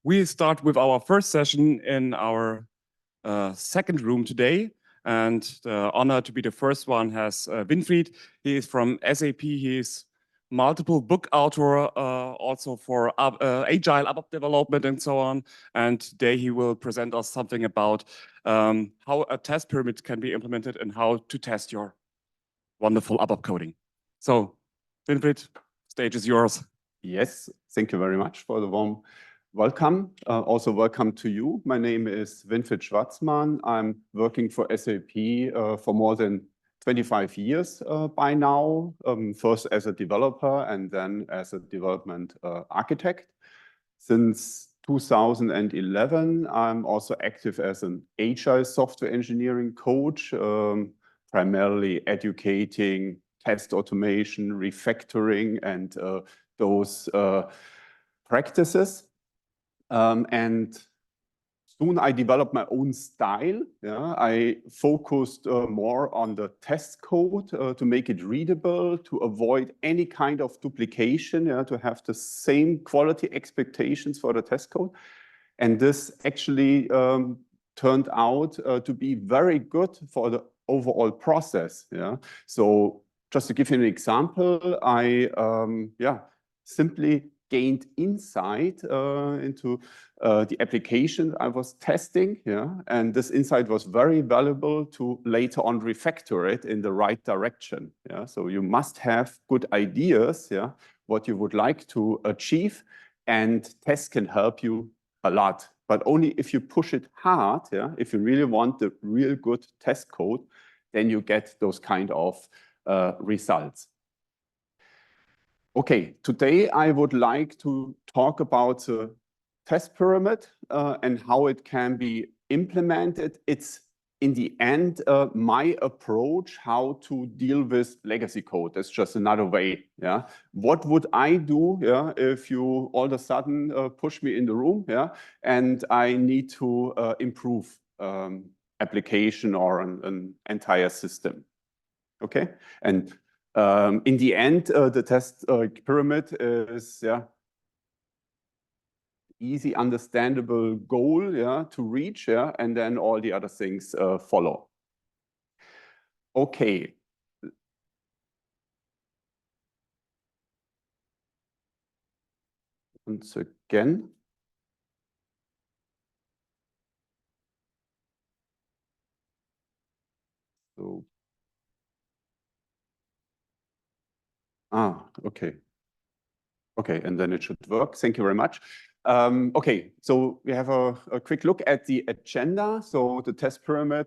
We start with our first session in our second room today. And the honor to be the first one has Winfried. He is from SAP. He is multiple book author, also for agile ABAP development and so on. And today he will present us something about how a test pyramid can be implemented and how to test your wonderful ABAP coding. So, Winfried, stage is yours. Yes, thank you very much for the warm welcome. Also welcome to you. My name is Winfried Schwarzmann. I'm working for SAP for more than 25 years by now, first as a developer and then as a development architect. Since 2011, I'm also active as an agile software engineering coach, primarily educating test automation, refactoring, and those practices. And soon I developed my own style. Yeah? I focused more on the test code to make it readable, to avoid any kind of duplication, to have the same quality expectations for the test code. And this actually turned out to be very good for the overall process. Yeah? So just to give you an example, I simply gained insight into the application I was testing, and this insight was very valuable to later on refactor it in the right direction. So you must have good ideas, what you would like to achieve, and tests can help you a lot, but only if you push it hard. If you really want the real good test code, then you get those kind of results. Okay, today I would like to talk about the test pyramid and how it can be implemented. It's in the end my approach how to deal with legacy code. That's just another way. What would I do if you all of a sudden push me in the room and I need to improve application or an entire system? Okay, and in the end, the test pyramid is easy, understandable goal to reach, and then all the other things follow. Okay. Once again. So. Okay. Okay, and then it should work. Thank you very much. Okay, so we have a quick look at the agenda. So the test pyramid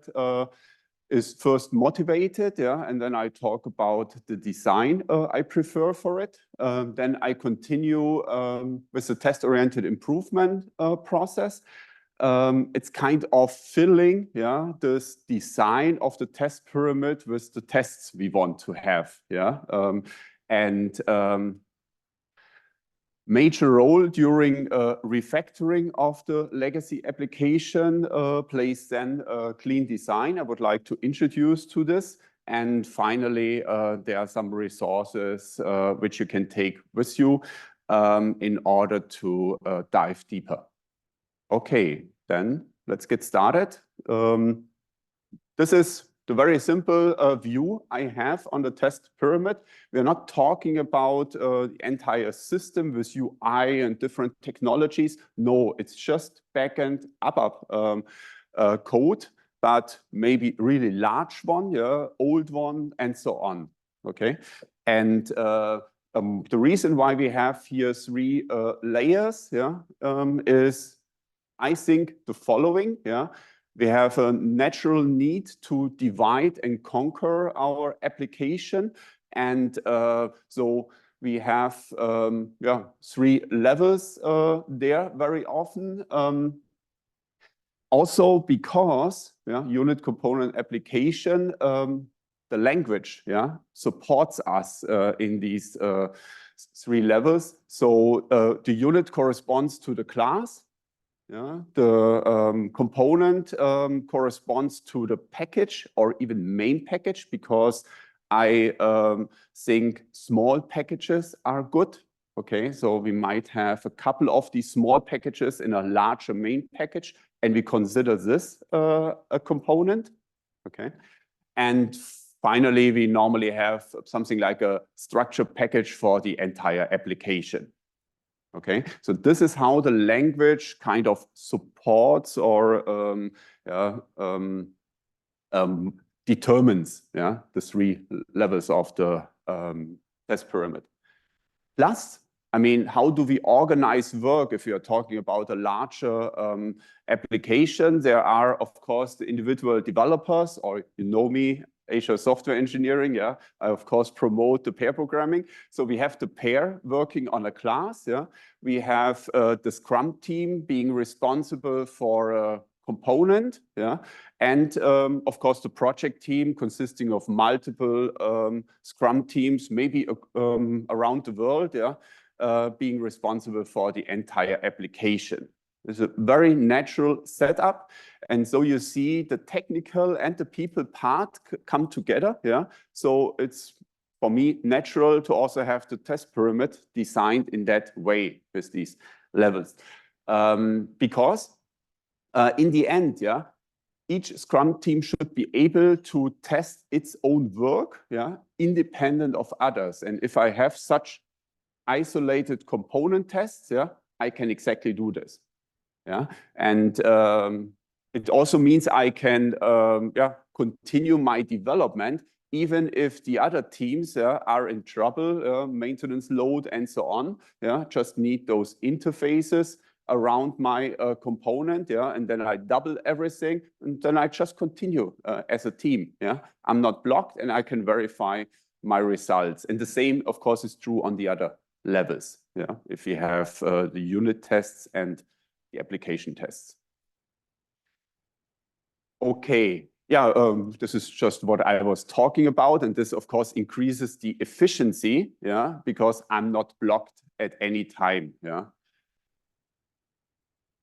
is first motivated, and then I talk about the design I prefer for it. Then I continue with the test-oriented improvement process. It's kind of filling this design of the test pyramid with the tests we want to have. Major role during refactoring of the legacy application plays then clean design. I would like to introduce to this. And finally, there are some resources which you can take with you in order to dive deeper. Okay, then let's get started. This is the very simple view I have on the test pyramid. We're not talking about the entire system with UI and different technologies. No, it's just backend ABAP code, but maybe really large one, old one, and so on. Okay, and the reason why we have here three layers is, I think, the following. We have a natural need to divide and conquer our application. And so we have three levels there very often. Also because unit component application, the language supports us in these three levels. So the unit corresponds to the class. The component corresponds to the package or even main package, because I think small packages are good. Okay, so we might have a couple of these small packages in a larger main package, and we consider this a component. Okay, and finally, we normally have something like a structure package for the entire application. Okay, so this is how the language kind of supports or determines the three levels of the test pyramid. Plus, I mean, how do we organize work if you are talking about a larger application? There are, of course, the individual developers, or you know me, Azure Software Engineering. Yeah, I of course promote the pair programming. So we have the pair working on a class. Yeah, we have the Scrum team being responsible for a component. Yeah, and of course the project team consisting of multiple Scrum teams, maybe around the world. Yeah. Being responsible for the entire application. It's a very natural setup. And so you see the technical and the people part come together. Yeah. So it's, for me, natural to also have the test pyramid designed in that way with these levels. Because in the end, yeah, each Scrum team should be able to test its own work, yeah, independent of others. And if I have such isolated component tests, yeah, I can exactly do this. Yeah, and it also means I can continue my development even if the other teams are in trouble, maintenance load and so on. Yeah, just need those interfaces around my component. Yeah, and then I double everything, and then I just continue as a team. Yeah, I'm not blocked, and I can verify my results. And the same, of course, is true on the other levels. Yeah, if we have the unit tests and the application tests. Okay, yeah, this is just what I was talking about, and this of course increases the efficiency, yeah, because I'm not blocked at any time. Yeah.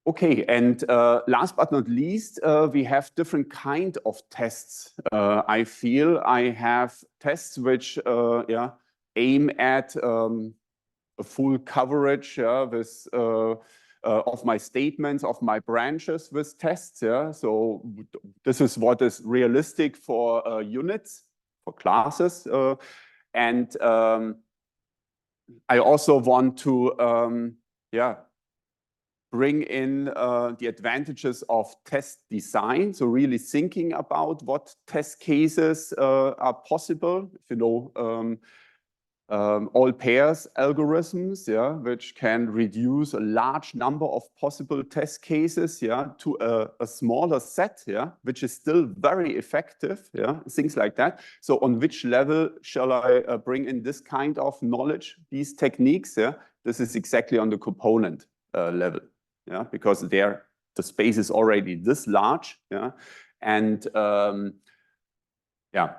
Okay, and last but not least, we have different kind of tests. I feel I have tests which aim at a full coverage with of my statements, of my branches with tests. Yeah, so this is what is realistic for units, for classes, and I also want to bring in the advantages of test design. So really thinking about what test cases are possible. If you know all pairs algorithms, yeah, which can reduce a large number of possible test cases, yeah, to a smaller set, yeah, which is still very effective, yeah, things like that. So on which level shall I bring in this kind of knowledge, these techniques? Yeah, this is exactly on the component level, yeah, because there the space is already this large, yeah, and yeah.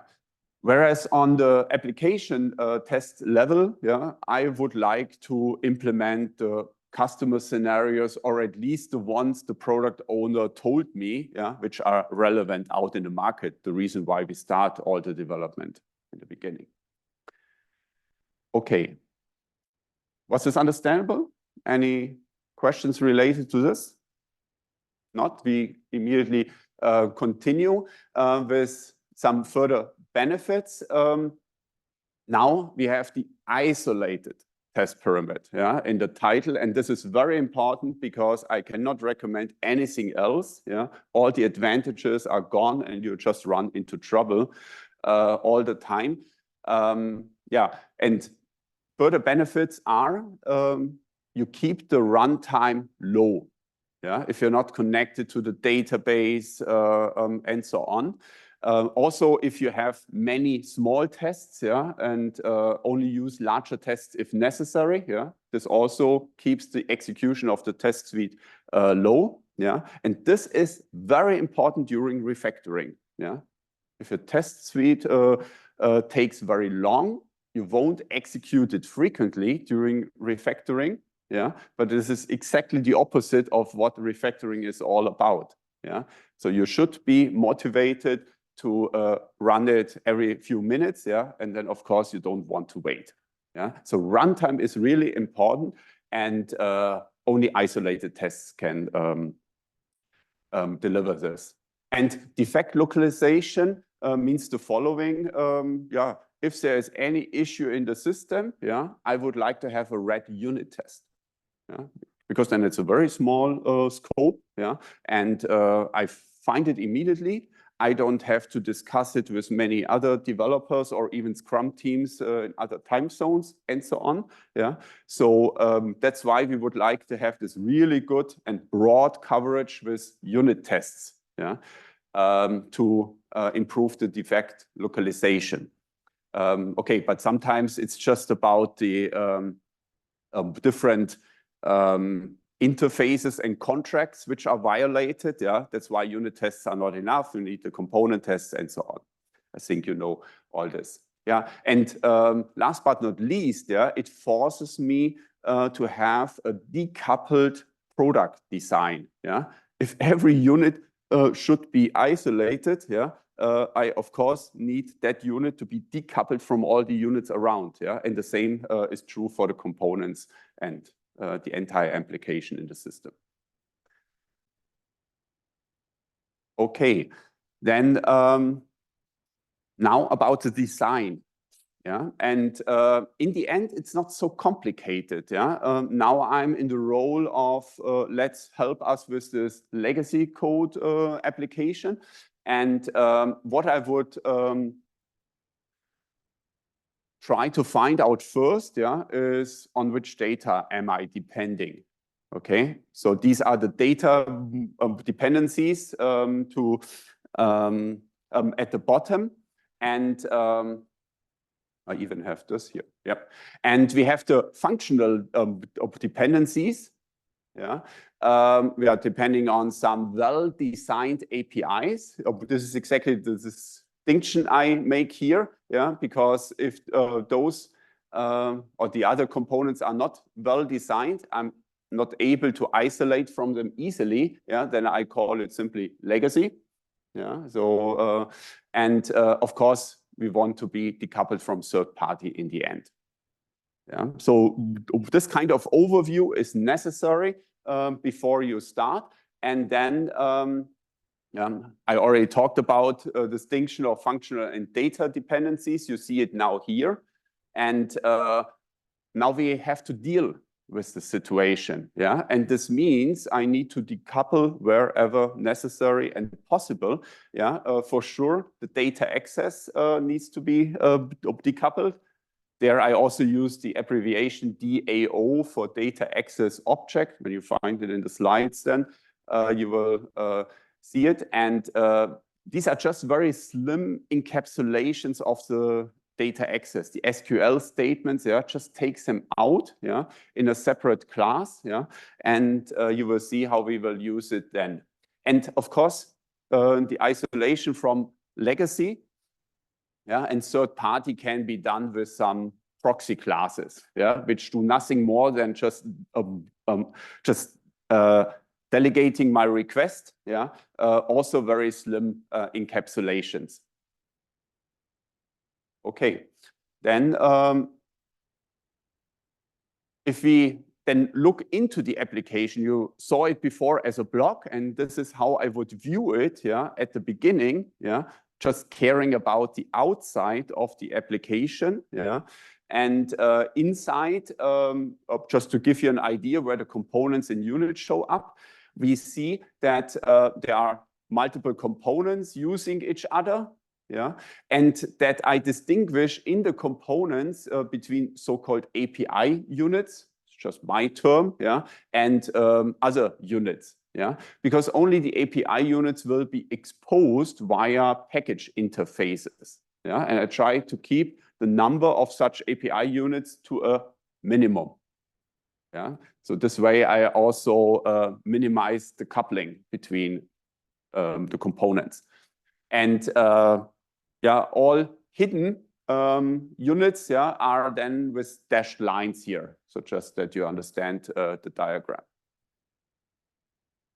Whereas on the application test level, yeah, I would like to implement the customer scenarios, or at least the ones the product owner told me, yeah, which are relevant out in the market, the reason why we start all the development in the beginning. Okay. Was this understandable? Any questions related to this? Not? We immediately continue with some further benefits. Now we have the isolated test pyramid, yeah, in the title, and this is very important because I cannot recommend anything else. Yeah, all the advantages are gone, and you just run into trouble all the time. Yeah, and further benefits are you keep the runtime low. Yeah, if you're not connected to the database and so on. Also, if you have many small tests, yeah, and only use larger tests if necessary, yeah, this also keeps the execution of the test suite low, yeah, and this is very important during refactoring, yeah. If a test suite takes very long, you won't execute it frequently during refactoring, yeah, but this is exactly the opposite of what refactoring is all about, yeah. So you should be motivated to run it every few minutes, yeah, and then of course you don't want to wait. Yeah, so runtime is really important, and only isolated tests can deliver this. And defect localization means the following. Yeah, if there is any issue in the system, yeah, I would like to have a red unit test. Yeah, because then it's a very small scope. Yeah, and I find it immediately. I don't have to discuss it with many other developers or even Scrum teams in other time zones and so on. Yeah, so that's why we would like to have this really good and broad coverage with unit tests. Yeah, to improve the defect localization. Okay, but sometimes it's just about the different interfaces and contracts which are violated. Yeah, that's why unit tests are not enough. You need the component tests and so on. I think you know all this. Yeah, and last but not least, yeah, it forces me to have a decoupled product design. Yeah, if every unit should be isolated, yeah, I of course need that unit to be decoupled from all the units around. Yeah, and the same is true for the components and the entire application in the system. Okay, then now about the design. Yeah, and in the end, it's not so complicated. Yeah, now I'm in the role of let's help us with this legacy code application, and what I would try to find out first, yeah, is on which data am I depending? Okay, so these are the data dependencies to at the bottom, and I even have this here. Yep, and we have the functional dependencies. Yeah, we are depending on some well-designed APIs. This is exactly the distinction I make here. Yeah, because if those or the other components are not well designed, I'm not able to isolate from them easily. Yeah, then I call it simply legacy. Yeah, so and of course we want to be decoupled from third party in the end. Yeah, so this kind of overview is necessary before you start, and then I already talked about distinction of functional and data dependencies. You see it now here, and now we have to deal with the situation. Yeah, and this means I need to decouple wherever necessary and possible. Yeah, for sure the data access needs to be decoupled. There I also use the abbreviation DAO for data access object. When you find it in the slides, then you will see it. And these are just very slim encapsulations of the data access. The SQL statements, yeah, just takes them out, yeah, in a separate class, yeah, and you will see how we will use it then. And of course, the isolation from legacy. Yeah, and third party can be done with some proxy classes, yeah, which do nothing more than just delegating my request. Yeah, also very slim encapsulations. Okay, then if we then look into the application, you saw it before as a block, and this is how I would view it. Yeah, at the beginning. Yeah. Just caring about the outside of the application, yeah, and inside, just to give you an idea where the components and units show up, we see that there are multiple components using each other, yeah, and that I distinguish in the components between so-called API units, it's just my term, yeah, and other units. Yeah, because only the API units will be exposed via package interfaces. Yeah, and I try to keep the number of such API units to a minimum. Yeah, so this way I also minimize the coupling between the components. And yeah, all hidden units, yeah, are then with dashed lines here. So just that you understand the diagram.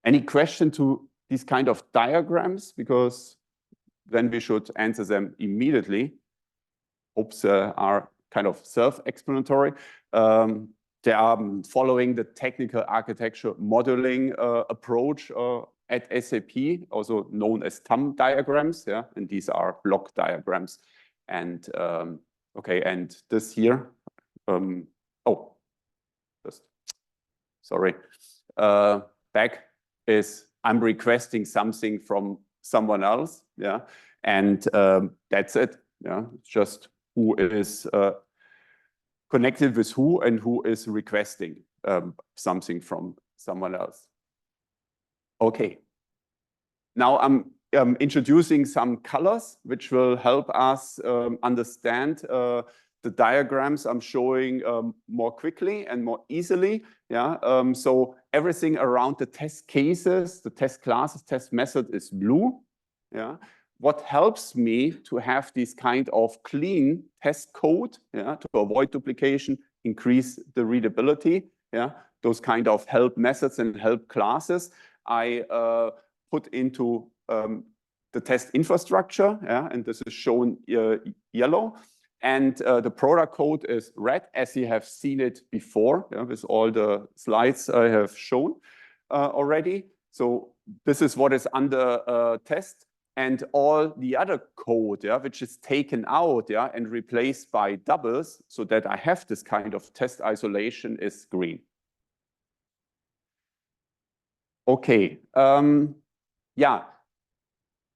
Any question to these kind of diagrams? Because then we should answer them immediately. Hope there are kind of self-explanatory. They are following the technical architecture modeling approach at SAP, also known as thumb diagrams, yeah, and these are block diagrams. And okay, and this here, sorry, back is I'm requesting something from someone else, yeah, and that's it, yeah, it's just who is connected with who and who is requesting something from someone else. Okay, now I'm introducing some colors which will help us understand the diagrams I'm showing more quickly and more easily. Yeah, so everything around the test cases, the test classes, test method is blue. Yeah, what helps me to have this kind of clean test code, yeah, to avoid duplication, increase the readability, yeah, those kind of help methods and help classes, I put into the test infrastructure, yeah, and this is shown yellow. And the product code is red, as you have seen it before, yeah, with all the slides I have shown already. So this is what is under test, and all the other code, yeah, which is taken out, yeah, and replaced by doubles, so that I have this kind of test isolation, is green. Okay, yeah,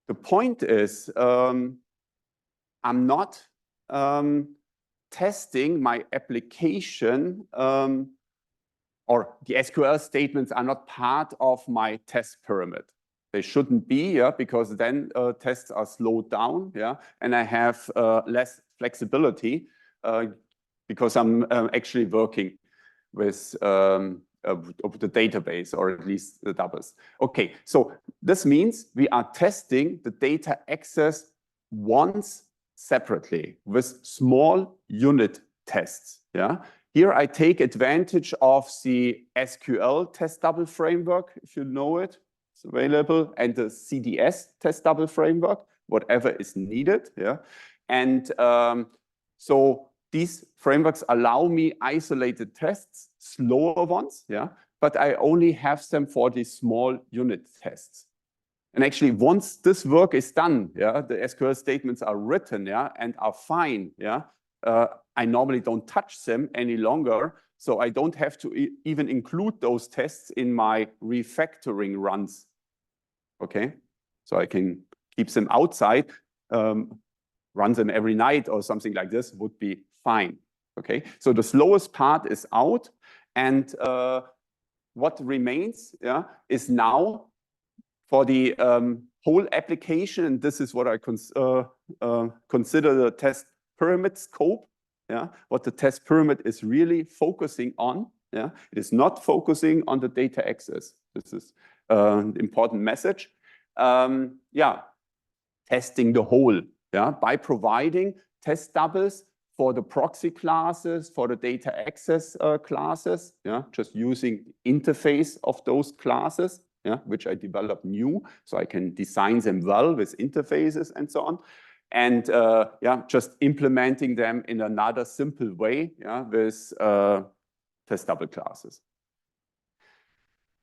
the point is I'm not testing my application, or the SQL statements are not part of my test pyramid. They shouldn't be, yeah, because then tests are slowed down, yeah, and I have less flexibility because I'm actually working with the database, or at least the doubles. Okay, so this means we are testing the data access once separately with small unit tests. Yeah, here I take advantage of the SQL test double framework, if you know it, it's available, and the CDS test double framework, whatever is needed. Yeah, and so these frameworks allow me isolated tests, slower ones, yeah, but I only have them for these small unit tests. And actually, once this work is done, yeah, the SQL statements are written, yeah, and are fine, yeah, I normally don't touch them any longer, so I don't have to even include those tests in my refactoring runs. Okay, so I can keep them outside, run them every night or something like this would be fine. Okay, so the slowest part is out, and what remains, yeah, is now for the whole application, and this is what I consider the test pyramid scope. Yeah, what the test pyramid is really focusing on. Yeah, it is not focusing on the data access. This is an important message. Yeah, testing the whole. Yeah, by providing test doubles for the proxy classes, for the data access classes, yeah, just using interface of those classes, yeah, which I develop new, so I can design them well with interfaces and so on. And yeah, just implementing them in another simple way, yeah, with test double classes.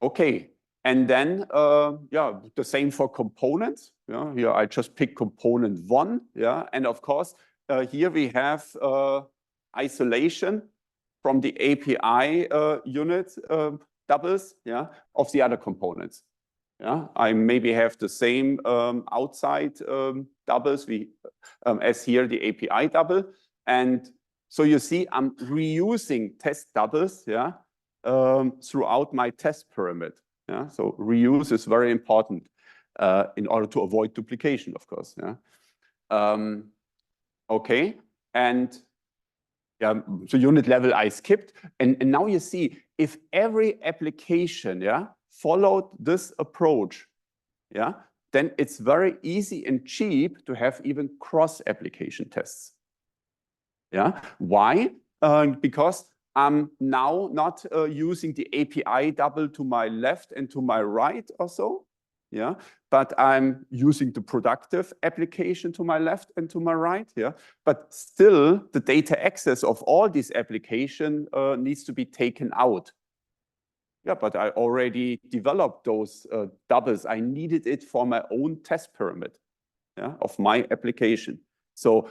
Okay, and then yeah, the same for components. Yeah, here I just pick component 1, yeah, and of course here we have isolation from the API unit doubles, yeah, of the other components. Yeah, I maybe have the same outside doubles as here the API double, and so you see I'm reusing test doubles, yeah, throughout my test pyramid. Yeah, so reuse is very important in order to avoid duplication, of course. Yeah. Okay, and yeah, so unit level I skipped, and now you see if every application, yeah, followed this approach, yeah, then it's very easy and cheap to have even cross-application tests. Yeah, why? Because I'm now not using the API double to my left and to my right or so. yeah, but I'm using the productive application to my left and to my right, yeah, but still the data access of all these application needs to be taken out. Yeah, but I already developed those doubles. I needed it for my own test pyramid, yeah, of my application. So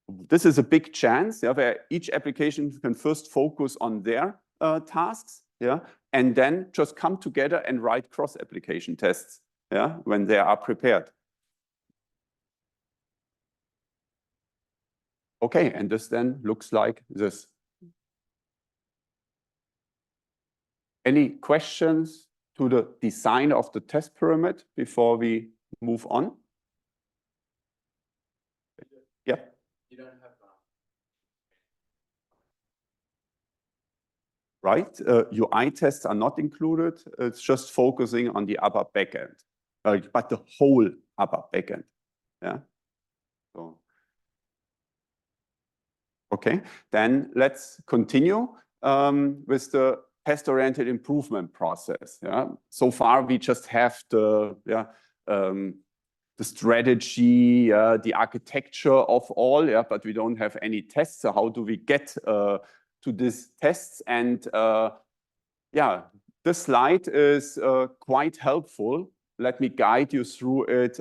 this is a big chance, yeah, where each application can first focus on their tasks, yeah, and then just come together and write cross-application tests, yeah, when they are prepared. Okay, and this then looks like this. Any questions to the design of the test pyramid before we move on? Yep. You don't have right? UI tests are not included. It's just focusing on the ABAP backend, but the whole ABAP backend. Yeah. So, okay, then let's continue with the test-oriented improvement process. Yeah. So far, we just have the strategy, the architecture of all, yeah, but we don't have any tests. So how do we get to these tests? And yeah, this slide is quite helpful. Let me guide you through it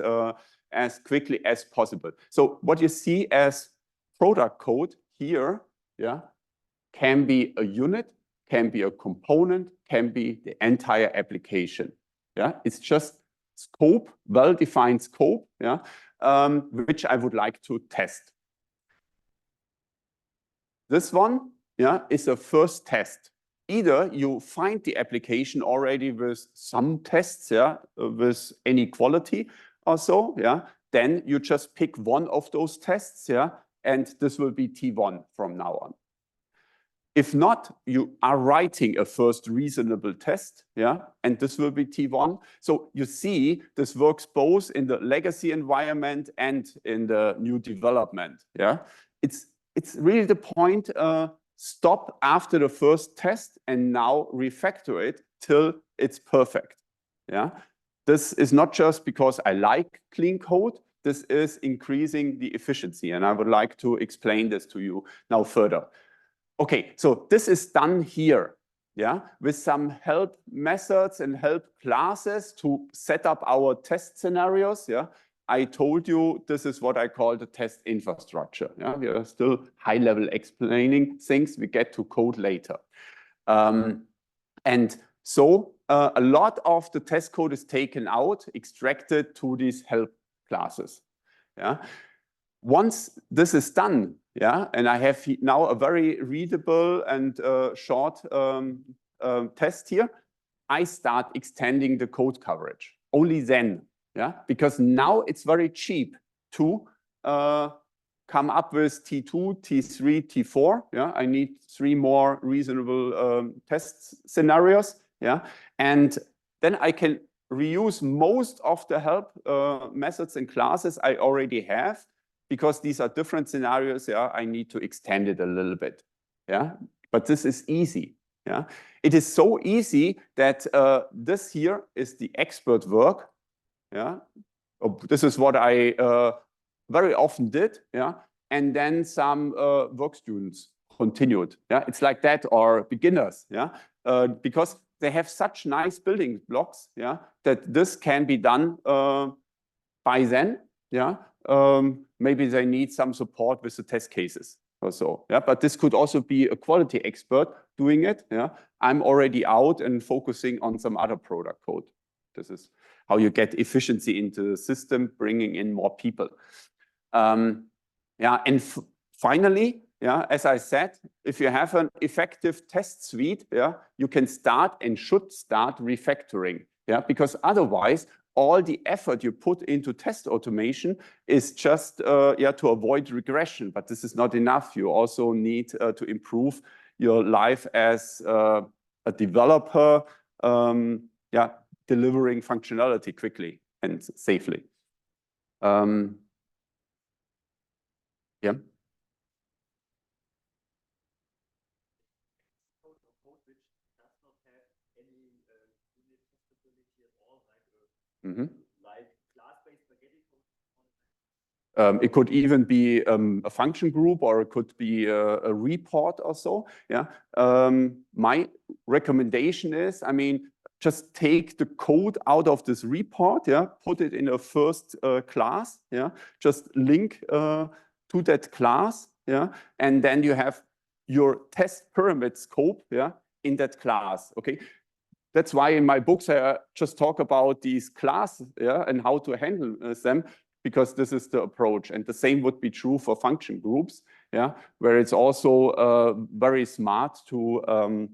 as quickly as possible. So what you see as product code here, yeah, can be a unit, can be a component, can be the entire application. Yeah, it's just scope, well-defined scope, yeah, which I would like to test. This one, yeah, is a first test. Either you find the application already with some tests, yeah, with any quality or so, yeah, then you just pick one of those tests, yeah, and this will be T1 from now on. If not, you are writing a first reasonable test, yeah, and this will be T1. So you see, this works both in the legacy environment and in the new development, yeah. It's really the point, stop after the first test and now refactor it till it's perfect, yeah. This is not just because I like clean code, this is increasing the efficiency, and I would like to explain this to you now further. Okay, so this is done here, yeah, with some help methods and help classes to set up our test scenarios, yeah. I told you this is what I call the test infrastructure, yeah. We are still high level explaining things, we get to code later. And so a lot of the test code is taken out, extracted to these help classes, yeah. Once this is done, yeah, and I have now a very readable and short test here, I start extending the code coverage. Only then, yeah, because now it's very cheap to come up with T2, T3, T4. Yeah, I need 3 more reasonable test scenarios. Yeah, and then I can reuse most of the help methods and classes I already have. Because these are different scenarios, yeah, I need to extend it a little bit, yeah. But this is easy, yeah. It is so easy that this here is the expert work, yeah. This is what I very often did, yeah. And then some work students continued, yeah. It's like that, or beginners, yeah. Because they have such nice building blocks, yeah, that this can be done by then, yeah. Maybe they need some support with the test cases or so, yeah. But this could also be a quality expert doing it, yeah. I'm already out and focusing on some other product code. This is how you get efficiency into the system, bringing in more people. Yeah, and finally, yeah, as I said, if you have an effective test suite, yeah, you can start and should start refactoring, yeah, because otherwise all the effort you put into test automation is just yeah, to avoid regression, but this is not enough. You also need to improve your life as a developer, yeah, delivering functionality quickly and safely. Yeah. Mm-hmm. It could even be a function group, or it could be a report or so. Yeah. My recommendation is, I mean, just take the code out of this report. Yeah. Put it in a first class. Yeah. Just link to that class. Yeah. And then you have your test pyramid scope. Yeah. In that class. Okay. That's why in my books I just talk about these classes. Yeah. And how to handle them, because this is the approach. And the same would be true for function groups, yeah, where it's also very smart to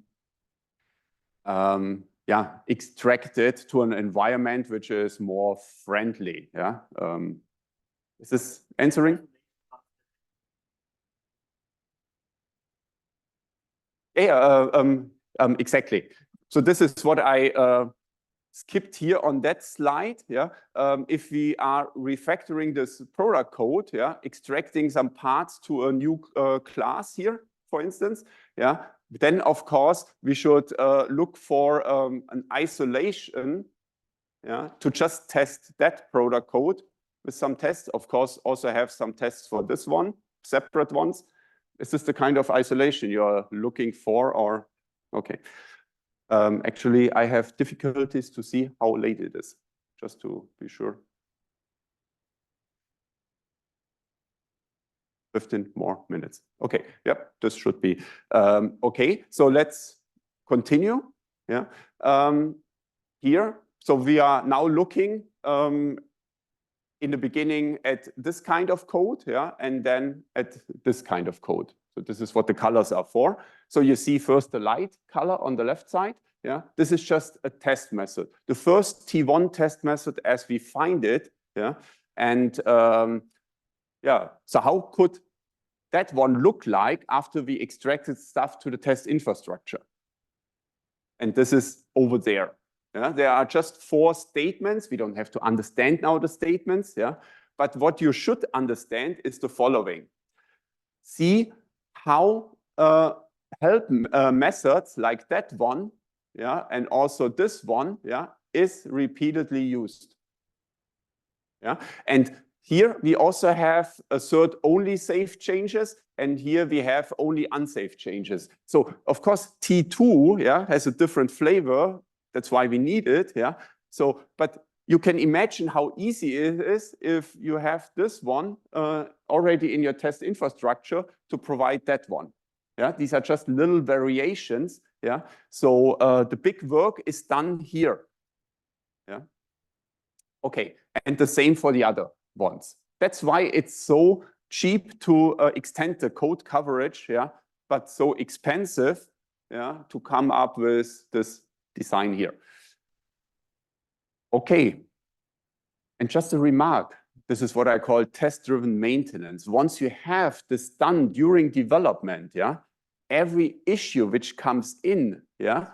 extract it to an environment which is more friendly. Yeah. Is this answering? Yeah, exactly. So this is what I skipped here on that slide. Yeah, if we are refactoring this product code, yeah, extracting some parts to a new class here, for instance, yeah, then of course we should look for an isolation, yeah, to just test that product code with some tests. Of course, also have some tests for this one, separate ones. Is this the kind of isolation you're looking for, or okay? Actually, I have difficulties to see how late it is, just to be sure. 15 more minutes. Okay, yep, this should be okay. So let's continue. Yeah, here. So we are now looking in the beginning at this kind of code, yeah, and then at this kind of code. So this is what the colors are for. So you see first the light color on the left side. Yeah, this is just a test method. The first T1 test method as we find it. Yeah, and yeah, so how could that one look like after we extracted stuff to the test infrastructure? And this is over there. Yeah, there are just 4 statements. We don't have to understand now the statements. Yeah, but what you should understand is the following. See how help methods like that one, yeah, and also this one, yeah, is repeatedly used. Yeah, and here we also have assert only safe changes, and here we have only unsafe changes. So of course T2, yeah, has a different flavor. That's why we need it. Yeah. So, but you can imagine how easy it is if you have this one already in your test infrastructure to provide that one. Yeah, these are just little variations. Yeah, so the big work is done here. Yeah. Okay, and the same for the other ones. That's why it's so cheap to extend the code coverage. Yeah, but so expensive. Yeah, to come up with this design here. Okay, and just a remark, this is what I call test-driven maintenance. Once you have this done during development, yeah, every issue which comes in, yeah,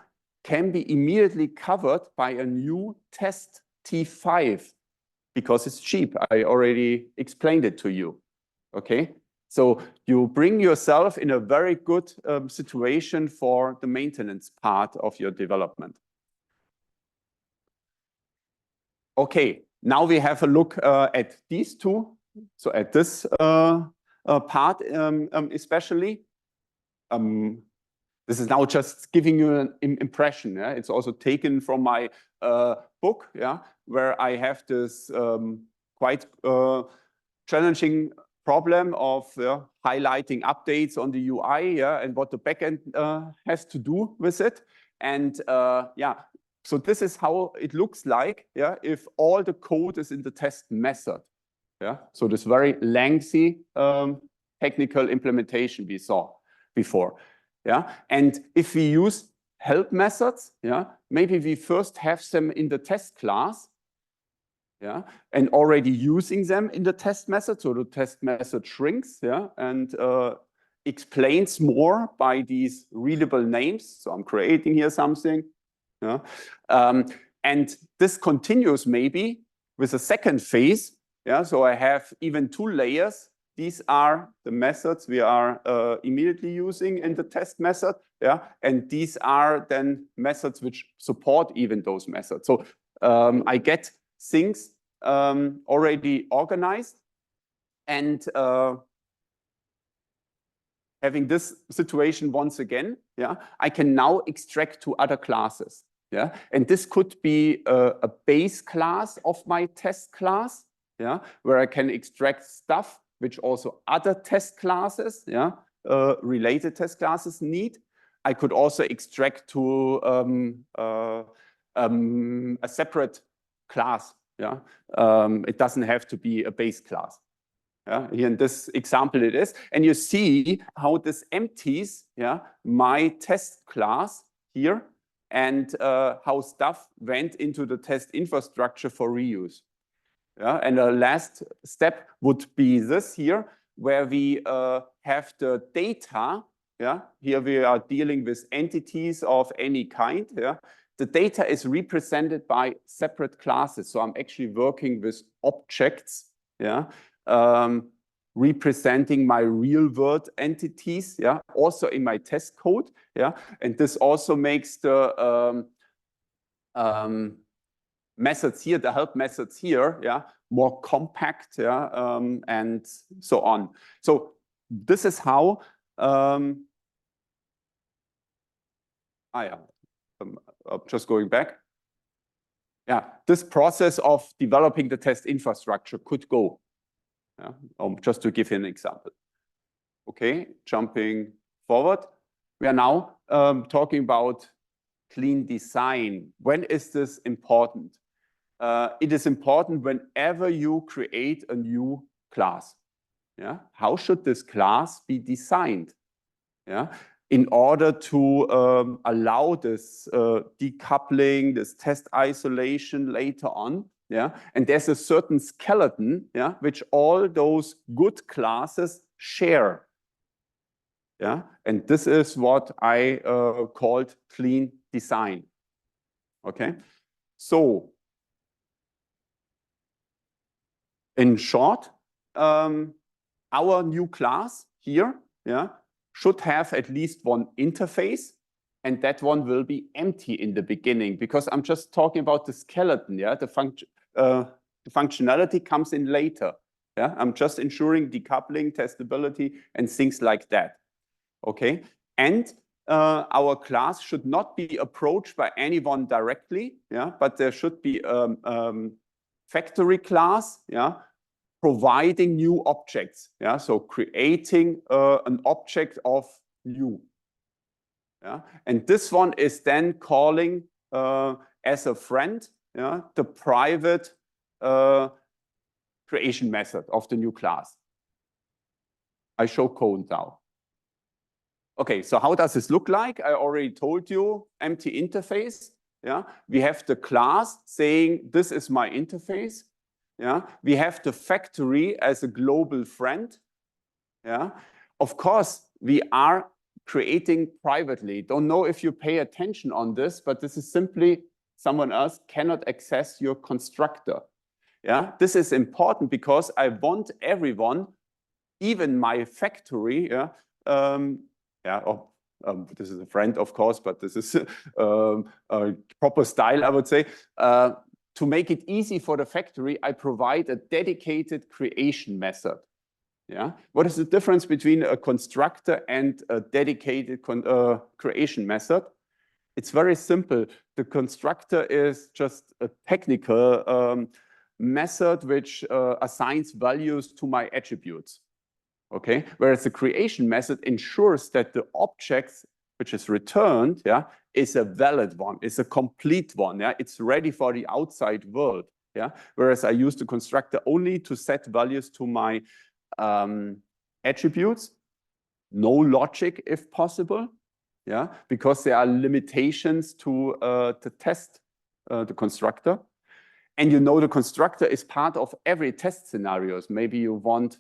can be immediately covered by a new test T5 because it's cheap. I already explained it to you, okay? So you bring yourself in a very good situation for the maintenance part of your development. Okay, now we have a look at these two. So at this part especially. This is now just giving you an impression. Yeah? It's also taken from my book, yeah, where I have this quite challenging problem of highlighting updates on the UI, yeah, and what the backend has to do with it. And yeah, so this is how it looks like, yeah, if all the code is in the test method. Yeah, so this very lengthy technical implementation we saw before. Yeah, and if we use help methods, yeah, maybe we first have them in the test class, yeah, and already using them in the test method, so the test method shrinks, yeah, and explains more by these readable names. So I'm creating here something, yeah, and this continues maybe with a second phase, yeah. So I have even 2 layers. These are the methods we are immediately using in the test method, yeah, and these are then methods which support even those methods. So I get things already organized, and having this situation once again, yeah, I can now extract to other classes. Yeah, and this could be a base class of my test class, yeah, where I can extract stuff which also other test classes, yeah, related test classes need. I could also extract to a separate class. Yeah, it doesn't have to be a base class. Yeah, here in this example it is, and you see how this empties, yeah, my test class here, and how stuff went into the test infrastructure for reuse. Yeah, and the last step would be this here, where we have the data. Yeah, here we are dealing with entities of any kind. Yeah, the data is represented by separate classes. So I'm actually working with objects. Yeah, representing my real world entities. Yeah, also in my test code. Yeah, and this also makes the methods here, the help methods here, yeah, more compact, yeah, and so on. So this is how, I'm just going back. Yeah, this process of developing the test infrastructure could go. Yeah, just to give you an example. Okay, jumping forward. We are now talking about clean design. When is this important? It is important whenever you create a new class. Yeah, how should this class be designed? Yeah, in order to allow this decoupling, this test isolation later on. Yeah, and there's a certain skeleton, yeah, which all those good classes share. Yeah, and this is what I called clean design. Okay, so in short, our new class here, yeah, should have at least one interface, and that one will be empty in the beginning, because I'm just talking about the skeleton. Yeah, the functionality comes in later. Yeah, I'm just ensuring decoupling, testability, and things like that. Okay, and our class should not be approached by anyone directly. Yeah, but there should be factory class. Yeah, providing new objects. Yeah, so creating an object of new. Yeah, and this one is then calling as a friend, yeah, the private creation method of the new class. I show code now. Okay, so how does this look like? I already told you, empty interface. Yeah, we have the class saying this is my interface. Yeah, we have the factory as a global friend. Yeah, of course we are creating privately. Don't know if you pay attention on this, but this is simply someone else cannot access your constructor. Yeah, this is important because I want everyone, even my factory, yeah, this is a friend, of course, but this is a proper style, I would say. To make it easy for the factory, I provide a dedicated creation method. Yeah, what is the difference between a constructor and a dedicated creation method? It's very simple. The constructor is just a technical method which assigns values to my attributes. Okay, whereas the creation method ensures that the object which is returned, yeah, is a valid one, is a complete one. Yeah, it's ready for the outside world. Yeah, whereas I use the constructor only to set values to my attributes, no logic if possible. Yeah, because there are limitations to test the constructor. And you know the constructor is part of every test scenarios. Maybe you want,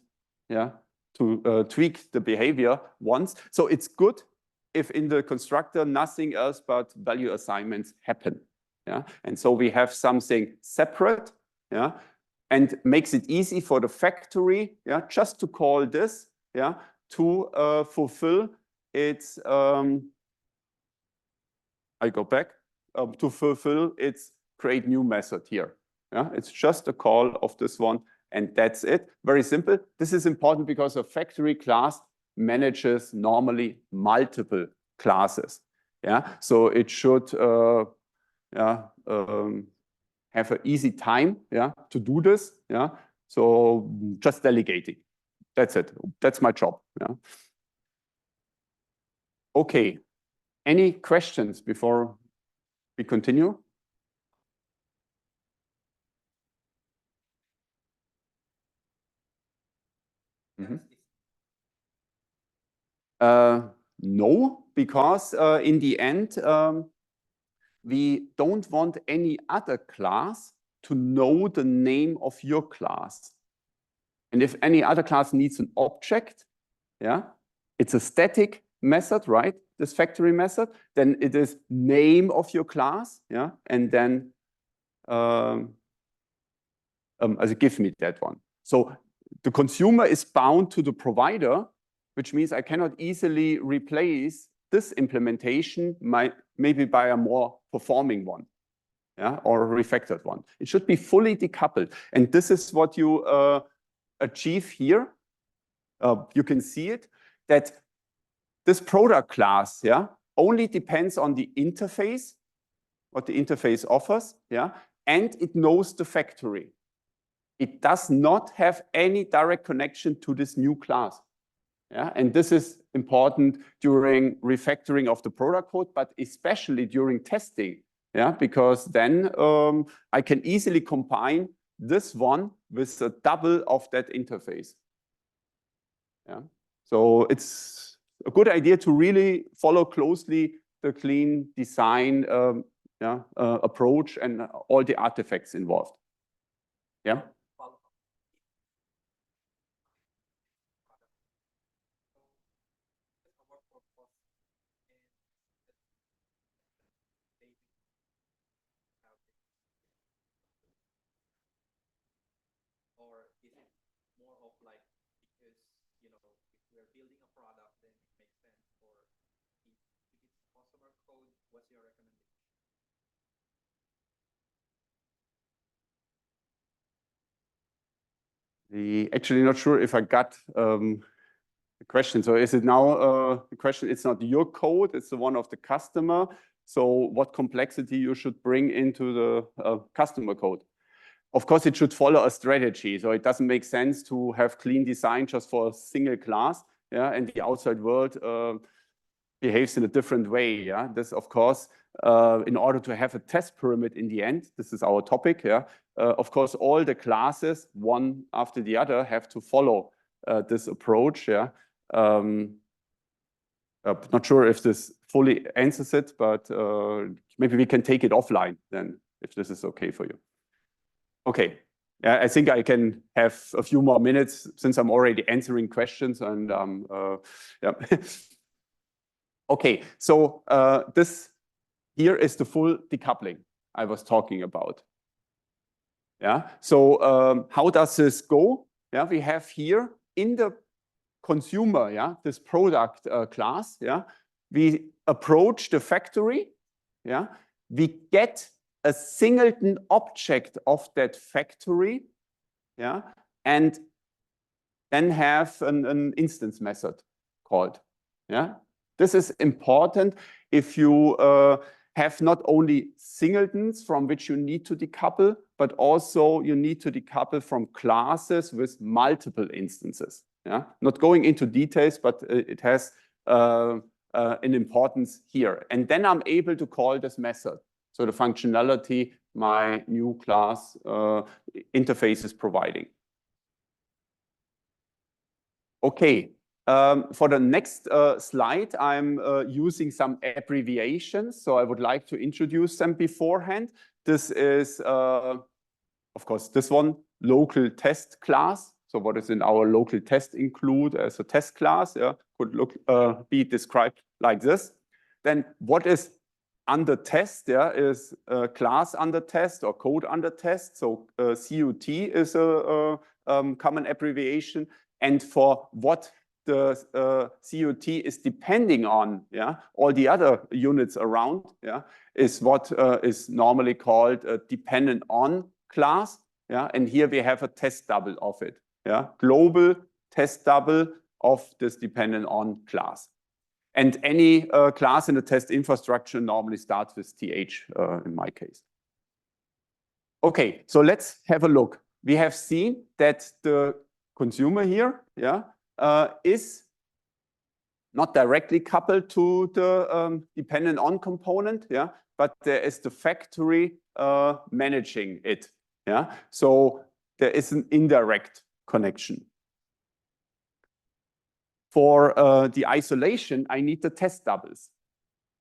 yeah, to tweak the behavior once. So it's good if in the constructor nothing else but value assignments happen. Yeah, and so we have something separate. Yeah, and makes it easy for the factory. Yeah, just to call this. Yeah, to fulfill its. I go back to fulfill its create new method here. Yeah, it's just a call of this one, and that's it. Very simple. This is important because a factory class manages normally multiple classes. Yeah, so it should have an easy time, yeah, to do this. Yeah, so just delegating. That's it. That's my job. Yeah. Okay. Any questions before we continue? No, because in the end, we don't want any other class to know the name of your class. And if any other class needs an object, yeah, it's a static method, right? This factory method, then it is name of your class, yeah, and then also give me that one. So the consumer is bound to the provider, which means I cannot easily replace this implementation maybe by a more performing one, yeah, or a refactored one. It should be fully decoupled. And this is what you achieve here. You can see it, that this product class, yeah, only depends on the interface, what the interface offers, yeah, and it knows the factory. It does not have any direct connection to this new class. Yeah, and this is important during refactoring of the product code, but especially during testing. Yeah, because then I can easily combine this one with a double of that interface. Yeah, so it's a good idea to really follow closely the clean design approach and all the artifacts involved. Yeah. Or is it more of like, because, you know, if we're building a product, then it makes sense, or if it's customer code, what's your recommendation? Actually not sure if I got the question. So is it now the question, it's not your code, it's the one of the customer. So what complexity you should bring into the customer code? Of course, it should follow a strategy. So it doesn't make sense to have clean design just for a single class, yeah, and the outside world behaves in a different way. Yeah, this, of course, in order to have a test pyramid in the end, this is our topic. Yeah, of course, all the classes, one after the other, have to follow this approach. Yeah, not sure if this fully answers it, but maybe we can take it offline then, if this is okay for you. Okay. I think I can have a few more minutes since I'm already answering questions, and yeah. Okay, so this here is the full decoupling I was talking about. Yeah, so how does this go? Yeah, we have here in the consumer, yeah, this product class, yeah, we approach the factory, yeah, we get a singleton object of that factory, yeah, and then have an instance method called, yeah. This is important if you have not only singletons from which you need to decouple, but also you need to decouple from classes with multiple instances. Yeah, not going into details, but it has an importance here. And then I'm able to call this method. So the functionality my new class interface is providing. Okay, for the next slide, I'm using some abbreviations. So I would like to introduce them beforehand. This is, of course, this one, local test class. So what is in our local test include as a test class, yeah, could be described like this. Then what is under test, yeah, is class under test or code under test. So CUT is a common abbreviation. And for what the CUT is depending on, yeah, all the other units around, yeah, is what is normally called dependent on class, yeah, and here we have a test double of it, yeah, global test double of this dependent on class. And any class in the test infrastructure normally starts with th in my case. Okay, so let's have a look. We have seen that the consumer here, yeah, is not directly coupled to the dependent on component, yeah, but there is the factory managing it, yeah. So there is an indirect connection. For the isolation, I need the test doubles.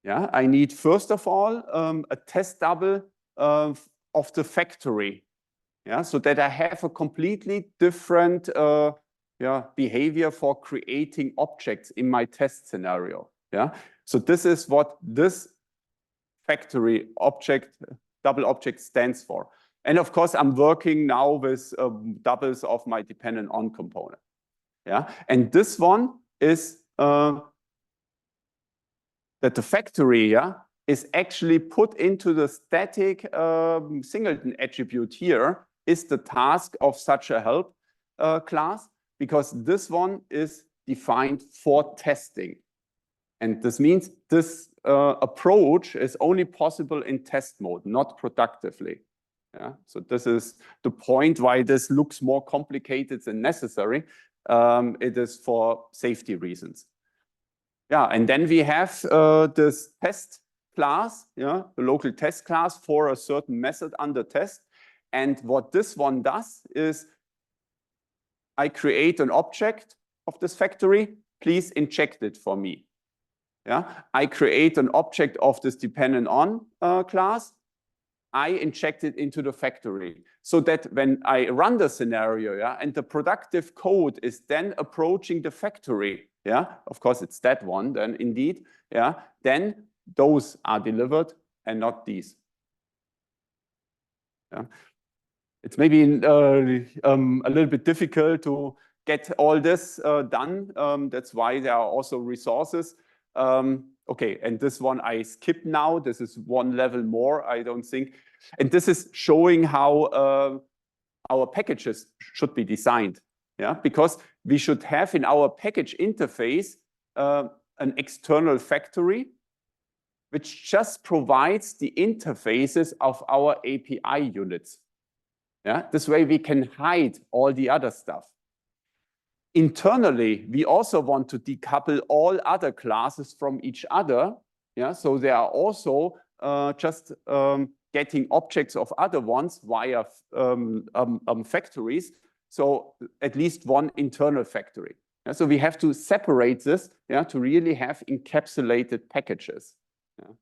Yeah, I need first of all a test double of the factory. Yeah, so that I have a completely different behavior for creating objects in my test scenario. Yeah, so this is what this factory object, double object stands for. And of course, I'm working now with doubles of my dependent on component. Yeah, and this one is that the factory, yeah, is actually put into the static singleton attribute here is the task of such a help class, because this one is defined for testing. And this means this approach is only possible in test mode, not productively. Yeah? So this is the point why this looks more complicated than necessary. It is for safety reasons. Yeah, and then we have this test class, yeah, the local test class for a certain method under test. And what this one does is I create an object of this factory. Please inject it for me. Yeah, I create an object of this dependent on class. I inject it into the factory so that when I run the scenario, yeah, and the productive code is then approaching the factory, yeah, of course it's that one then indeed, yeah, then those are delivered and not these. Yeah. It's maybe a little bit difficult to get all this done. That's why there are also resources. Okay, and this one I skip now. This is one level more, I don't think. And this is showing how our packages should be designed. Yeah, because we should have in our package interface an external factory, which just provides the interfaces of our API units. Yeah, this way we can hide all the other stuff. Internally, we also want to decouple all other classes from each other. Yeah, so they are also just getting objects of other ones via factories. So at least one internal factory. Yeah, so we have to separate this, yeah, to really have encapsulated packages. Yeah.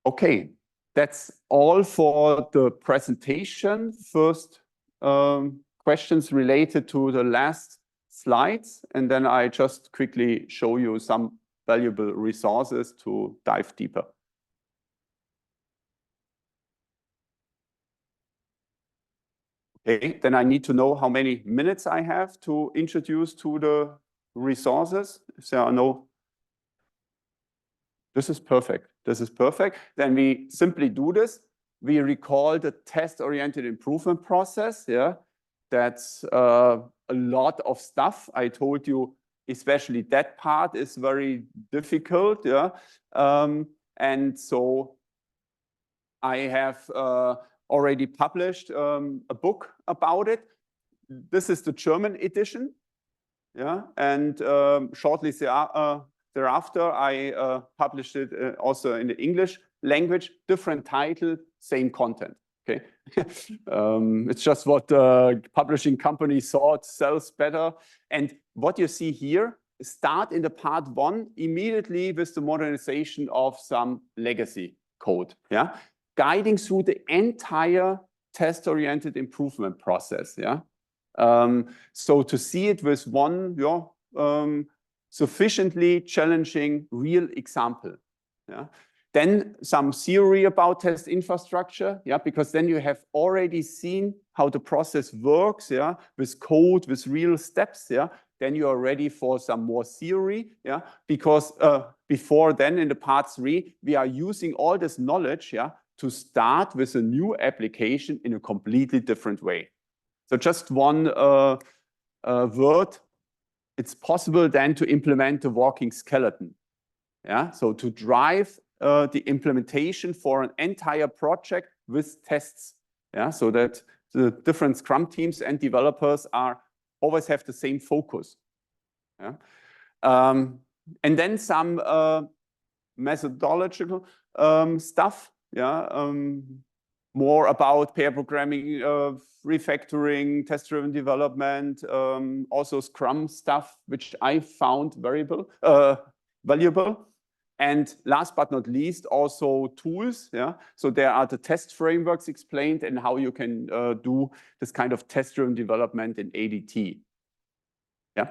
Okay, that's all for the presentation. First questions related to the last slides, and then I just quickly show you some valuable resources to dive deeper. Okay, then I need to know how many minutes I have to introduce to the resources. If there are no, this is perfect. This is perfect. Then we simply do this. We recall the test-oriented improvement process. Yeah, that's a lot of stuff. I told you, especially that part is very difficult. Yeah, and so I have already published a book about it. This is the German edition. Yeah, and shortly thereafter, I published it also in the English language, different title, same content. Okay, it's just what the publishing company thought sells better. And what you see here, start in the part 1 immediately with the modernization of some legacy code. Yeah, guiding through the entire test-oriented improvement process. Yeah, so to see it with one sufficiently challenging real example. Yeah. Then some theory about test infrastructure, yeah, because then you have already seen how the process works, yeah, with code, with real steps, yeah. Then you are ready for some more theory, yeah, because before then in the part 3, we are using all this knowledge, yeah, to start with a new application in a completely different way. So just one word, it's possible then to implement a walking skeleton. Yeah, so to drive the implementation for an entire project with tests. Yeah, so that the different Scrum teams and developers always have the same focus. Yeah, and then some methodological stuff. Yeah, more about pair programming, refactoring, test-driven development, also Scrum stuff, which I found valuable. And last but not least, also tools. Yeah, so there are the test frameworks explained and how you can do this kind of test-driven development in ADT. Yeah.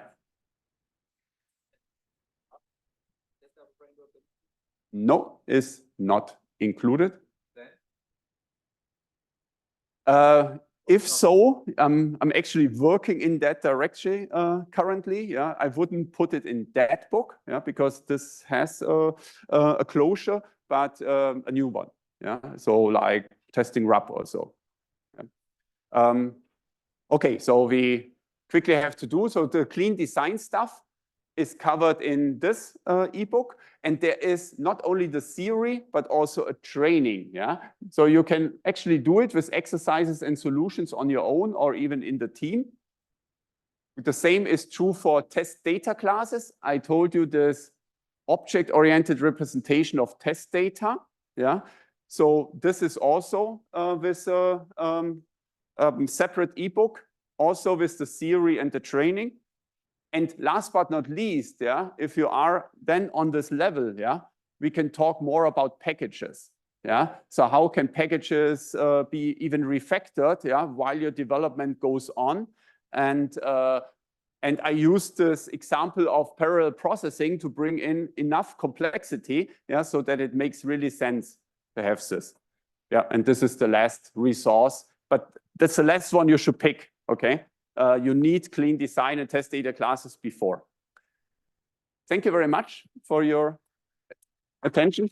No, is not included. If so, I'm actually working in that direction currently. Yeah, I wouldn't put it in that book, yeah, because this has a closure, but a new one. Yeah, so like testing RAP also. Yeah. Okay, so we quickly have to do so. The clean design stuff is covered in this ebook, and there is not only the theory but also a training. Yeah, so you can actually do it with exercises and solutions on your own or even in the team. The same is true for test data classes. I told you this object-oriented representation of test data. Yeah, so this is also with a separate ebook, also with the theory and the training. And last but not least, yeah, if you are then on this level, yeah, we can talk more about packages. Yeah, so how can packages be even refactored, yeah, while your development goes on? And I use this example of parallel processing to bring in enough complexity, yeah, so that it makes really sense to have this. Yeah, and this is the last resource, but that's the last one you should pick. Okay. You need clean design and test data classes before. Thank you very much for your attention.